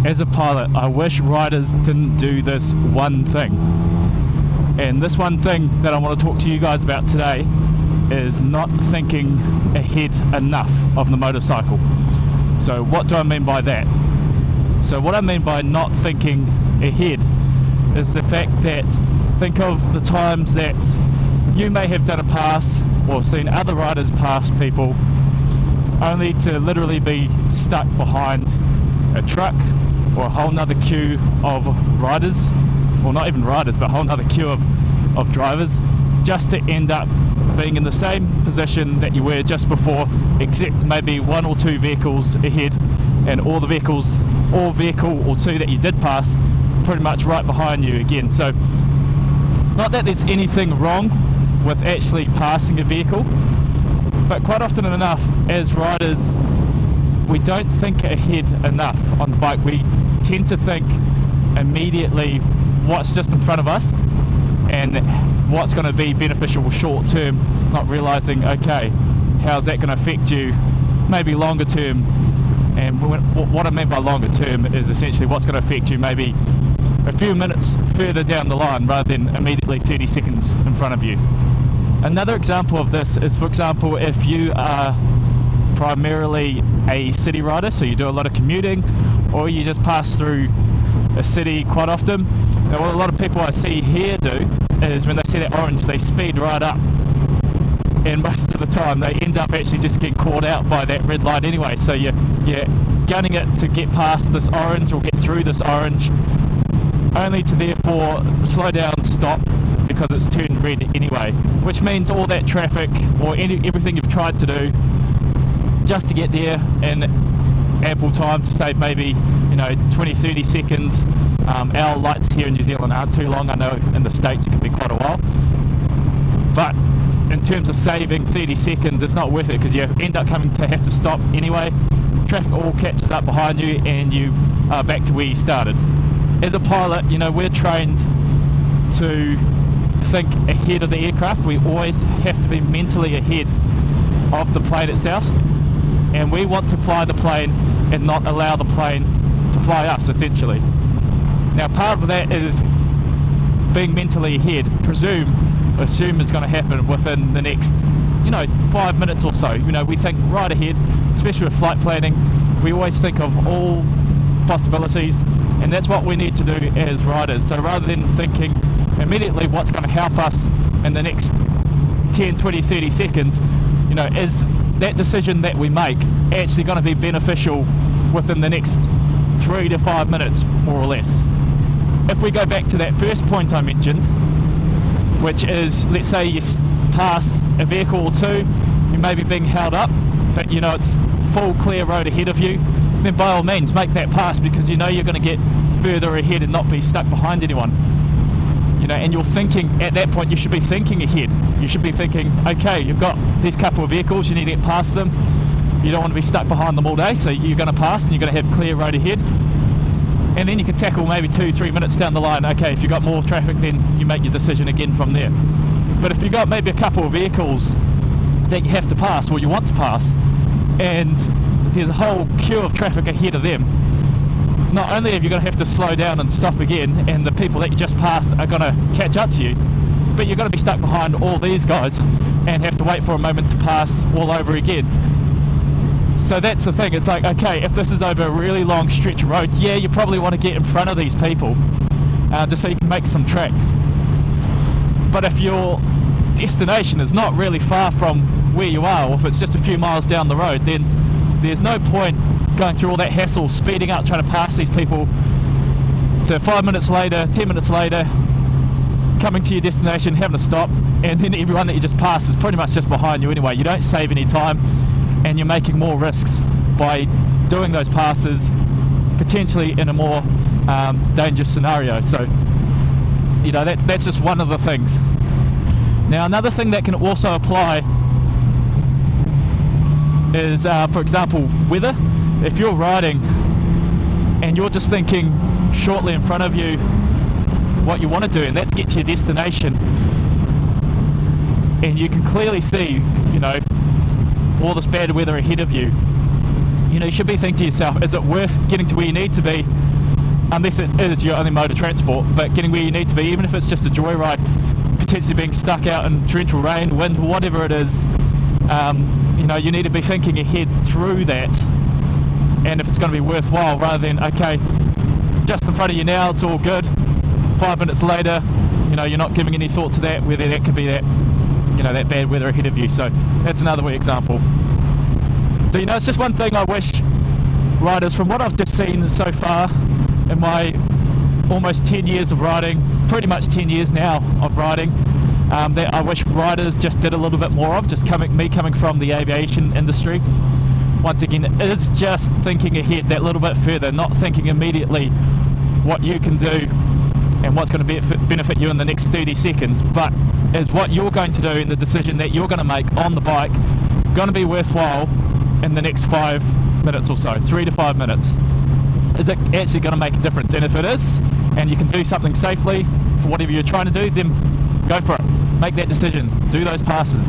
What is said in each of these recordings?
as a pilot, I wish riders didn't do this one thing. And this one thing that I want to talk to you guys about today is not thinking ahead enough of the motorcycle. So what do I mean by that? So what I mean by not thinking ahead is the fact that think of the times that you may have done a pass or seen other riders pass people only to literally be stuck behind a truck or a whole nother queue of riders, or not even riders, but a whole nother queue of drivers, just to end up being in the same position that you were just before, except maybe one or two vehicles ahead, and all vehicle or two that you did pass pretty much right behind you again. So not that there's anything wrong with actually passing a vehicle, but quite often enough as riders we don't think ahead enough on the bike. We tend to think immediately what's just in front of us and what's going to be beneficial short term, not realizing, okay, how's that going to affect you maybe longer term. And what I mean by longer term is essentially what's going to affect you maybe a few minutes further down the line rather than immediately 30 seconds in front of you. Another example of this is, for example, if you are primarily a city rider, so you do a lot of commuting or you just pass through a city quite often. Now, what a lot of people I see here do is when they see that orange, they speed right up, and most of the time they end up actually just getting caught out by that red light anyway. So you're gunning it to get past this orange or get through this orange, only to therefore slow down, stop, because it's turned red anyway, which means all that traffic or everything you've tried to do just to get there in ample time to save maybe 20-30 seconds. Our lights here in New Zealand aren't too long. I know in the States it can be quite a while, but in terms of saving 30 seconds it's not worth it, because you end up having to have to stop anyway. Traffic all catches up behind you and you are back to where you started. As a pilot, we're trained to think ahead of the aircraft. We always have to be mentally ahead of the plane itself, and we want to fly the plane and not allow the plane to fly us, essentially. Now, part of that is being mentally ahead. Assume is going to happen within the next 5 minutes or so. We think right ahead, especially with flight planning. We always think of all possibilities, and that's what we need to do as riders. So rather than thinking immediately what's going to help us in the next 10, 20, 30 seconds, is that decision that we make actually going to be beneficial within the next 3 to 5 minutes, more or less. If we go back to that first point I mentioned, which is, let's say you pass a vehicle or two, you may be being held up, but it's full clear road ahead of you, then by all means make that pass, because you're going to get further ahead and not be stuck behind anyone. And you're thinking, at that point you should be thinking ahead. You should be thinking, okay, you've got these couple of vehicles, you need to get past them, you don't want to be stuck behind them all day, so you're going to pass and you're going to have clear road ahead. And then you can tackle maybe 2-3 minutes down the line. Okay, if you've got more traffic, then you make your decision again from there. But if you've got maybe a couple of vehicles that you have to pass or you want to pass, and there's a whole queue of traffic ahead of them, not only are you going to have to slow down and stop again, and the people that you just passed are going to catch up to you, but you're going to be stuck behind all these guys and have to wait for a moment to pass all over again. So that's the thing. It's like, okay, if this is over a really long stretch of road, yeah, you probably want to get in front of these people just so you can make some tracks. But if your destination is not really far from where you are, or if it's just a few miles down the road, then there's no point going through all that hassle, speeding up, trying to pass these people, to 5 minutes later, 10 minutes later, coming to your destination, having to stop, and then everyone that you just passed is pretty much just behind you anyway. You don't save any time, and you're making more risks by doing those passes, potentially in a more dangerous scenario. So, that's just one of the things. Now, another thing that can also apply is, for example, weather. If you're riding and you're just thinking shortly in front of you what you want to do, and that's get to your destination, and you can clearly see, all this bad weather ahead of you, you should be thinking to yourself, is it worth getting to where you need to be unless it is your only mode of transport, but getting where you need to be, even if it's just a joyride, potentially being stuck out in torrential rain, wind, whatever it is, you know, you need to be thinking ahead through that, and if it's going to be worthwhile, rather than, okay, just in front of you now, it's all good, 5 minutes later, you know, you're not giving any thought to that, whether that could be that, you know, that bad weather ahead of you. So that's another wee example. So, you know, it's just one thing I wish riders, from what I've just seen so far in my almost 10 years of riding, pretty much 10 years now of riding, that I wish riders just did a little bit more of, just coming from the aviation industry, once again, is just thinking ahead that little bit further, not thinking immediately what you can do and what's going to benefit you in the next 30 seconds, but is what you're going to do and the decision that you're going to make on the bike going to be worthwhile in the next 5 minutes or so, 3 to 5 minutes? Is it actually going to make a difference? And if it is, and you can do something safely for whatever you're trying to do, then go for it. Make that decision. Do those passes.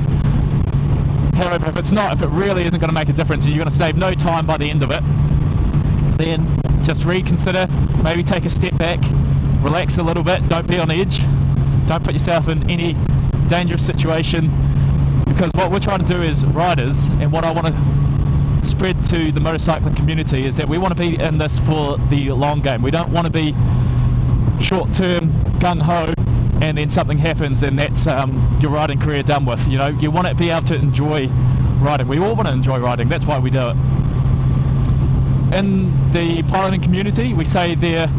However, if it's not, if it really isn't going to make a difference and you're going to save no time by the end of it, then just reconsider, maybe take a step back, relax a little bit, don't be on edge, don't put yourself in any dangerous situation, because what we're trying to do as riders, and what I want to spread to the motorcycling community, is that we want to be in this for the long game. We don't want to be short-term gung-ho and then something happens and that's your riding career done with. You know, you want to be able to enjoy riding. We all want to enjoy riding, that's why we do it. In the piloting community, we say there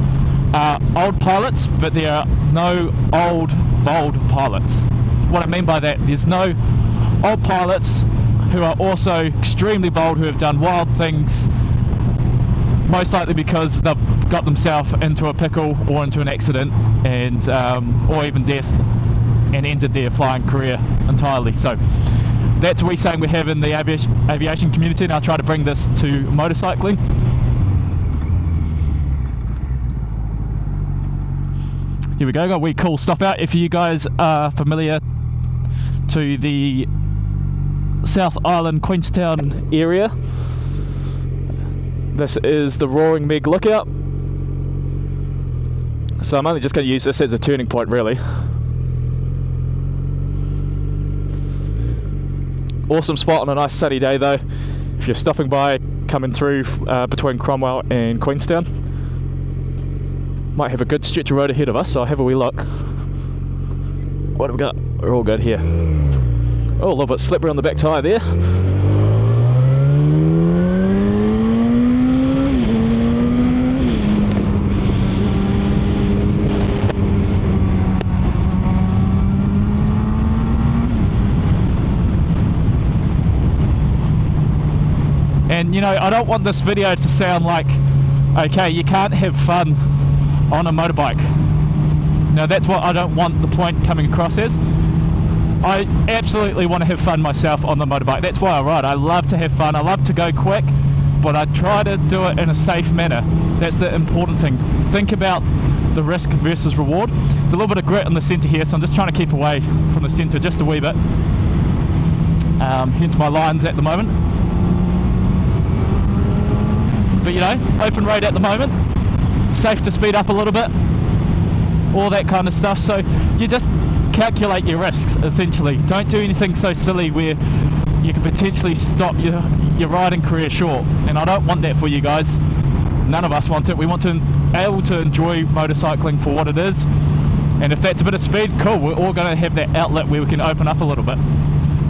are old pilots, but there are no old, bold pilots. What I mean by that, there's no old pilots who are also extremely bold, who have done wild things, most likely because they've got themselves into a pickle or into an accident, and or even death, and ended their flying career entirely. So that's what we're saying we have in the aviation community, and I'll try to bring this to motorcycling. Here we go, got a wee cool stop out. If you guys are familiar to the South Island, Queenstown area, this is the Roaring Meg lookout. So I'm only just going to use this as a turning point, really. Awesome spot on a nice sunny day though, if you're stopping by, coming through between Cromwell and Queenstown. Might have a good stretch of road ahead of us, so I'll have a wee look. What have we got? We're all good here. Oh, a little bit slippery on the back tyre there. And you know, I don't want this video to sound like, okay, you can't have fun on a motorbike. No, that's what I don't want the point coming across as. I absolutely want to have fun myself on the motorbike. That's why I ride. I love to have fun. I love to go quick, but I try to do it in a safe manner. That's the important thing. Think about the risk versus reward. There's a little bit of grit in the centre here, so I'm just trying to keep away from the centre just a wee bit. Hence my lines at the moment. But you know, open road at the moment, safe to speed up a little bit, all that kind of stuff. So you just calculate your risks, essentially. Don't do anything so silly where you can potentially stop your riding career short, and I don't want that for you guys. None of us want it. We want to be able to enjoy motorcycling for what it is, and if that's a bit of speed, cool, we're all going to have that outlet where we can open up a little bit.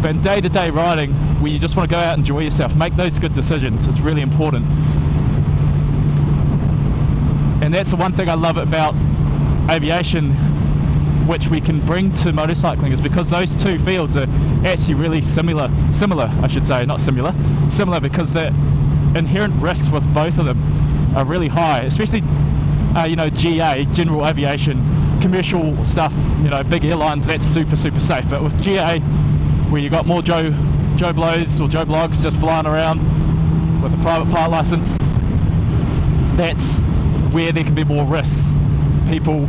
But in day-to-day riding, where you just want to go out and enjoy yourself, make those good decisions. It's really important. And that's the one thing I love about aviation, which we can bring to motorcycling, is because those two fields are actually really similar I should say, not similar, because the inherent risks with both of them are really high, especially you know, GA, general aviation, commercial stuff, you know, big airlines, that's super safe. But with GA, where you got more Joe Blows or Joe Blogs just flying around with a private pilot license, that's where there can be more risks. People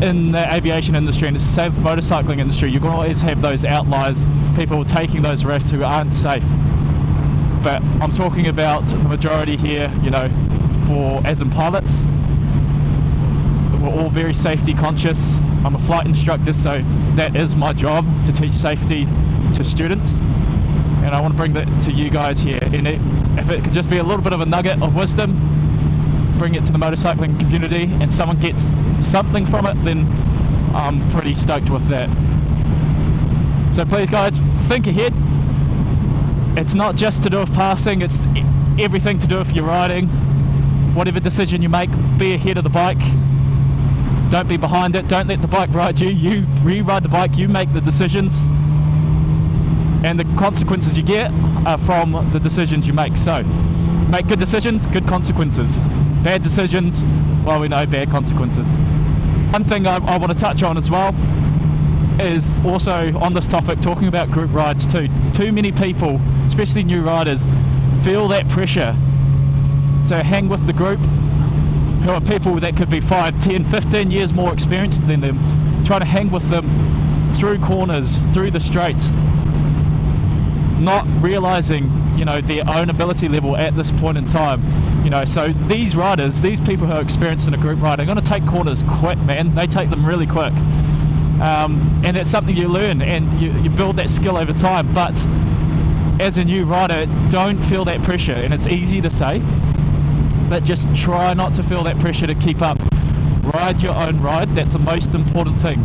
in the aviation industry, and it's the same for the motorcycling industry, you're going to always have those outliers, people taking those risks who aren't safe. But I'm talking about the majority here, you know, as in pilots. We're all very safety conscious. I'm a flight instructor, so that is my job, to teach safety to students, and I want to bring that to you guys here. And if it could just be a little bit of a nugget of wisdom, bring it to the motorcycling community, and someone gets something from it, then I'm pretty stoked with that. So please guys, think ahead. It's not just to do with passing, it's everything to do with your riding. Whatever decision you make, be ahead of the bike. Don't be behind it, don't let the bike ride you. You ride the bike, you make the decisions, and the consequences you get are from the decisions you make. So make good decisions, good consequences. Bad decisions, well, we know bad consequences. One thing I want to touch on as well is also on this topic, talking about group rides too. Too many people, especially new riders, feel that pressure to hang with the group, who are people that could be 5, 10, 15 years more experienced than them, trying to hang with them through corners, through the straights, not realizing, you know, their own ability level at this point in time. You know, so these riders, these people who are experienced in a group ride, are going to take corners quick, man. They take them really quick, and it's something you learn, and you build that skill over time. But as a new rider, don't feel that pressure, and it's easy to say, but just try not to feel that pressure to keep up. Ride your own ride. That's the most important thing.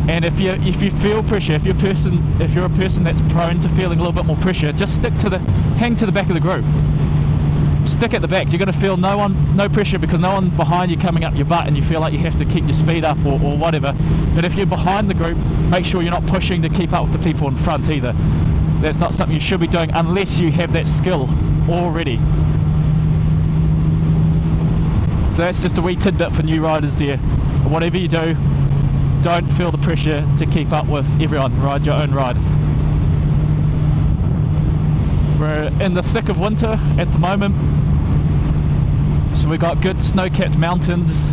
And if you feel pressure, if you're a person that's prone to feeling a little bit more pressure, just hang to the back of the group. Stick at the back. You're going to feel no pressure, because no one behind you coming up your butt, and you feel like you have to keep your speed up or whatever. But if you're behind the group, make sure you're not pushing to keep up with the people in front either. That's not something you should be doing unless you have that skill already. So that's just a wee tidbit for new riders there. Whatever you do, don't feel the pressure to keep up with everyone. Ride your own ride. We're in the thick of winter at the moment, so we've got good snow-capped mountains,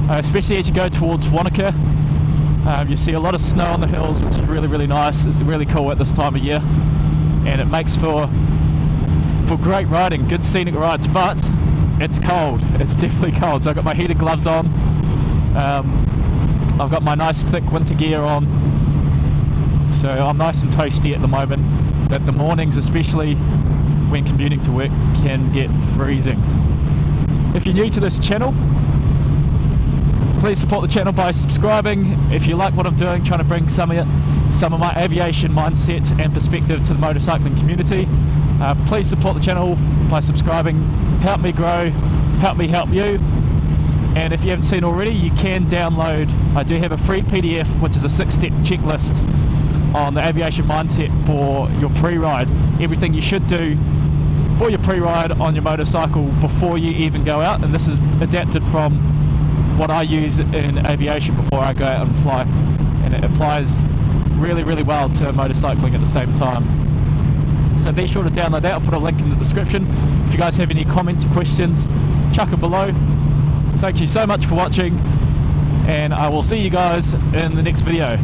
especially as you go towards Wanaka. You see a lot of snow on the hills, which is really, really nice. It's really cool at this time of year, and it makes for great riding, good scenic rides. But it's cold. It's definitely cold. So I've got my heated gloves on. I've got my nice thick winter gear on. So I'm nice and toasty at the moment. But the mornings, especially when commuting to work, can get freezing. If you're new to this channel, please support the channel by subscribing. If you like what I'm doing, trying to bring some of my aviation mindset and perspective to the motorcycling community, please support the channel by subscribing. Help me grow, help me help you. And if you haven't seen already, you can download, I do have a free PDF, which is a 6-step checklist on the aviation mindset for your pre-ride. Everything you should do for your pre-ride on your motorcycle before you even go out. And this is adapted from what I use in aviation before I go out and fly. And it applies really, really well to motorcycling at the same time. So be sure to download that. I'll put a link in the description. If you guys have any comments or questions, chuck them below. Thank you so much for watching, and I will see you guys in the next video.